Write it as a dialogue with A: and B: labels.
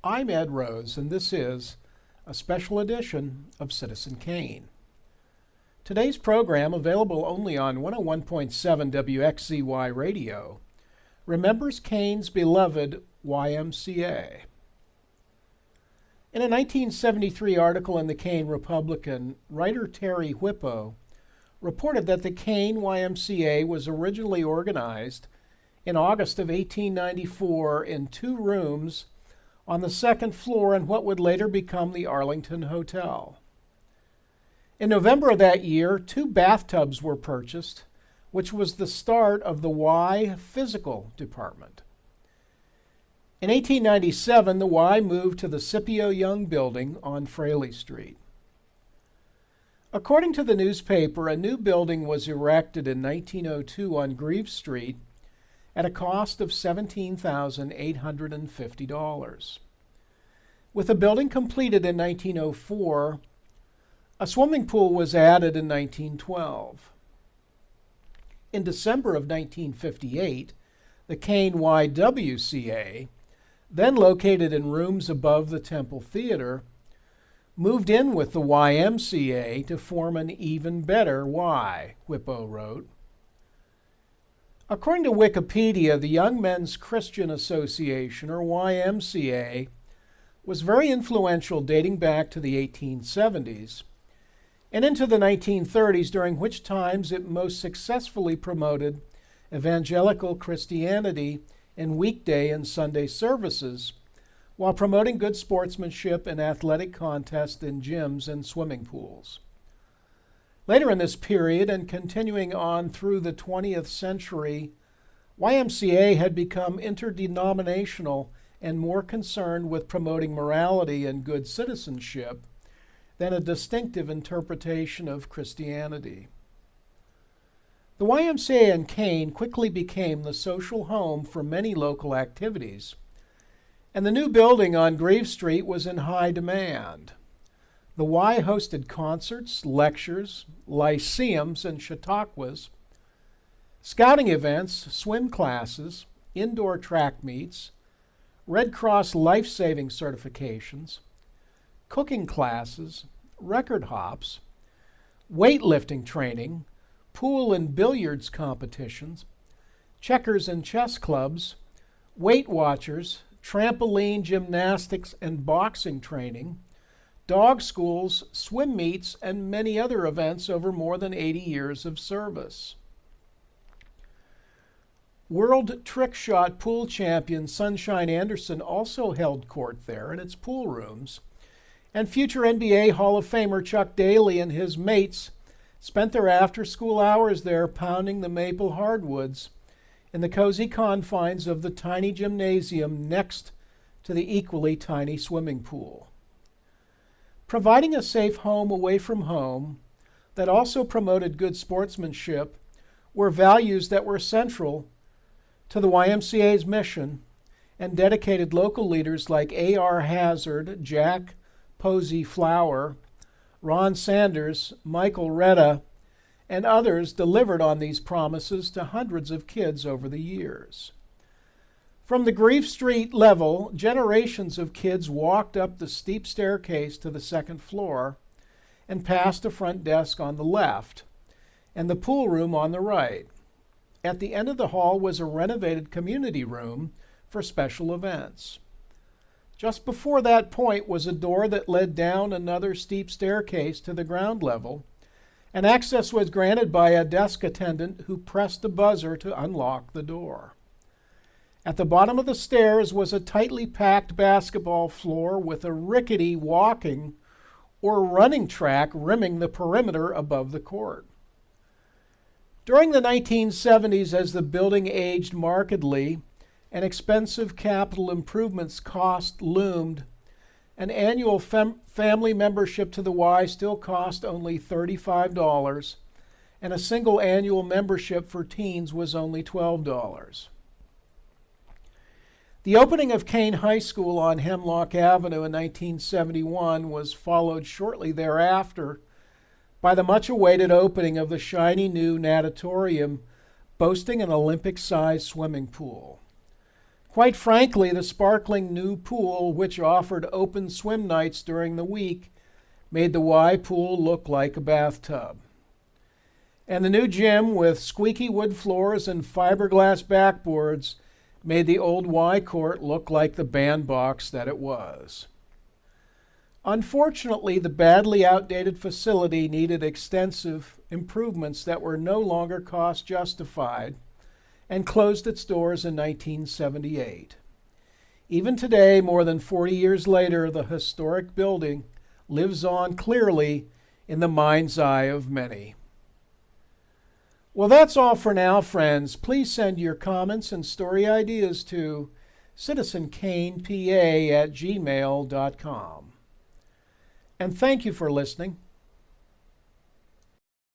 A: I'm Ed Rose, and this is a special edition of Citizen Kane. Today's program, available only on 101.7 WXZY radio, remembers Kane's beloved YMCA. In a 1973 article in the Kane Republican, writer Terry Whippo reported that the Kane YMCA was originally organized in August of 1894 in 2 rooms on the 2nd floor in what would later become the Arlington Hotel. In November of that year, 2 bathtubs were purchased, which was the start of the Y Physical Department. In 1897, the Y moved to the Scipio Young Building on Fraley Street. According to the newspaper, a new building was erected in 1902 on Greve Street at a cost of $17,850. With the building completed in 1904, a swimming pool was added in 1912. In December of 1958, the Kane YWCA, then located in rooms above the Temple Theater, moved in with the YMCA to form an even better Y, Whippo wrote. According to Wikipedia, the Young Men's Christian Association, or YMCA, was very influential dating back to the 1870s and into the 1930s, during which times it most successfully promoted evangelical Christianity in weekday and Sunday services, while promoting good sportsmanship and athletic contests in gyms and swimming pools. Later in this period, and continuing on through the 20th century, YMCA had become interdenominational and more concerned with promoting morality and good citizenship than a distinctive interpretation of Christianity. The YMCA in Kane quickly became the social home for many local activities, and the new building on Greve Street was in high demand. The Y hosted concerts, lectures, lyceums, and chautauquas, scouting events, swim classes, indoor track meets, Red Cross life-saving certifications, cooking classes, record hops, weightlifting training, pool and billiards competitions, checkers and chess clubs, Weight Watchers, trampoline, gymnastics, and boxing training, dog schools, swim meets, and many other events over more than 80 years of service. World trick shot pool champion Sunshine Anderson also held court there in its pool rooms, and future NBA Hall of Famer Chuck Daly and his mates spent their after-school hours there pounding the maple hardwoods in the cozy confines of the tiny gymnasium next to the equally tiny swimming pool. Providing a safe home away from home that also promoted good sportsmanship were values that were central to the YMCA's mission, and dedicated local leaders like A.R. Hazard, Jack Posey Flower, Ron Sanders, Michael Retta, and others delivered on these promises to hundreds of kids over the years. From the Greve Street level, generations of kids walked up the steep staircase to the 2nd floor and past a front desk on the left and the pool room on the right. At the end of the hall was a renovated community room for special events. Just before that point was a door that led down another steep staircase to the ground level, and access was granted by a desk attendant who pressed a buzzer to unlock the door. At the bottom of the stairs was a tightly packed basketball floor with a rickety walking or running track rimming the perimeter above the court. During the 1970s, as the building aged markedly and expensive capital improvements cost loomed, an annual family membership to the Y still cost only $35, and a single annual membership for teens was only $12. The opening of Kane High School on Hemlock Avenue in 1971 was followed shortly thereafter by the much-awaited opening of the shiny new natatorium, boasting an Olympic-sized swimming pool. Quite frankly, the sparkling new pool, which offered open swim nights during the week, made the Y pool look like a bathtub. And the new gym with squeaky wood floors and fiberglass backboards made the old Y court look like the bandbox that it was. Unfortunately, the badly outdated facility needed extensive improvements that were no longer cost justified and closed its doors in 1978. Even today, more than 40 years later, the historic building lives on clearly in the mind's eye of many. Well, that's all for now, friends. Please send your comments and story ideas to citizenkanepa@gmail.com. And thank you for listening.